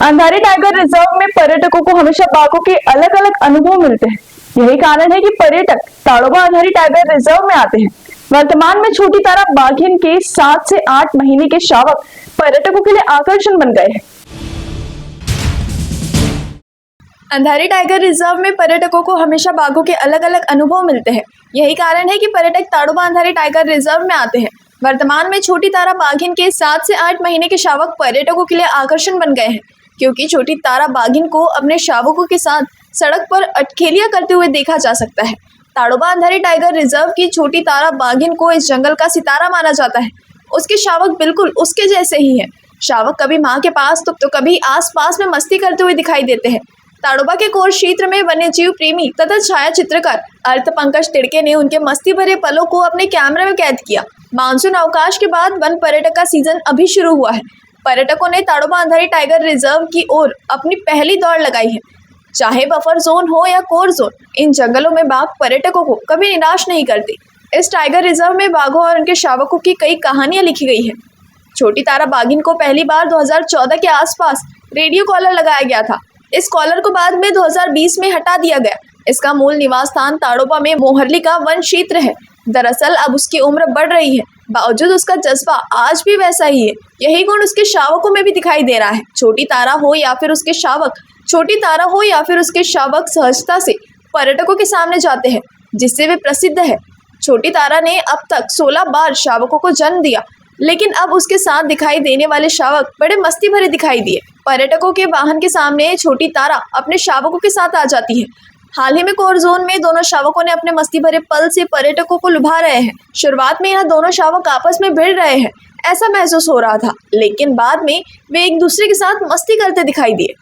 Andhari tiger reserve में पर्यटकों को हमेशा बाघों के अलग अलग अनुभव मिलते हैं। यही कारण है कि पर्यटक ताड़ोबा अंधारी टाइगर रिजर्व में आते हैं। वर्तमान में छोटी तारा बाघिन के 7 से 8 महीने के शावक पर्यटकों के लिए आकर्षण बन गए हैं। अंधारी टाइगर रिजर्व में पर्यटकों को हमेशा बाघों के अलग अलग अनुभव मिलते हैं। यही कारण है कि पर्यटक ताड़ोबा अंधारी टाइगर रिजर्व में आते हैं। वर्तमान में छोटी तारा बाघिन के 7 से 8 महीने के शावक पर्यटकों के लिए आकर्षण बन गए हैं, क्योंकि छोटी तारा बाघिन को अपने शावकों के साथ सड़क पर अटखेलियां करते हुए देखा जा सकता है। ताड़ोबा अंधारी टाइगर रिजर्व की छोटी तारा बाघिन को इस जंगल का सितारा माना जाता है। उसके शावक बिल्कुल उसके जैसे ही हैं। शावक कभी माँ के पास तो कभी आसपास में मस्ती करते हुए दिखाई देते हैं। ताड़ोबा के कोर क्षेत्र में वन्यजीव प्रेमी तथा छाया चित्रकार अर्थ पंकज तिड़के ने उनके मस्ती भरे पलों को अपने कैमरे में कैद किया। मानसून अवकाश के बाद वन पर्यटक का सीजन अभी शुरू हुआ है। पर्यटकों ने ताड़ोबा अंधारी टाइगर रिजर्व की ओर अपनी पहली दौड़ लगाई है। चाहे बफर जोन हो या कोर जोन, इन जंगलों में बाघ पर्यटकों को कभी निराश नहीं करते। इस टाइगर रिजर्व में बाघों और उनके शावकों की कई कहानियां लिखी गई है। छोटी तारा बाघिन को पहली बार 2014 के आसपास रेडियो कॉलर लगाया गया था। इस कॉलर को बाद में 2020 में हटा दिया गया। इसका मूल निवास स्थान ताड़ोबा में मोहरली का वन क्षेत्र है। दरअसल अब उसकी उम्र बढ़ रही है, बावजूद उसका जज्बा आज भी वैसा ही है। यही गुण उसके शावकों में भी दिखाई दे रहा है। छोटी तारा हो या फिर उसके शावक सहजता से पर्यटकों के सामने जाते हैं, जिससे वे प्रसिद्ध है। छोटी तारा ने अब तक 16 बार शावकों को जन्म दिया, लेकिन अब उसके साथ दिखाई देने वाले शावक बड़े मस्ती भरे दिखाई दिए। पर्यटकों के वाहन के सामने छोटी तारा अपने शावकों के साथ आ जाती है। हाल ही में कोर जोन में दोनों शावकों ने अपने मस्ती भरे पल से पर्यटकों को लुभा रहे हैं। शुरुआत में यह दोनों शावक आपस में भिड़ रहे हैं ऐसा महसूस हो रहा था, लेकिन बाद में वे एक दूसरे के साथ मस्ती करते दिखाई दिए।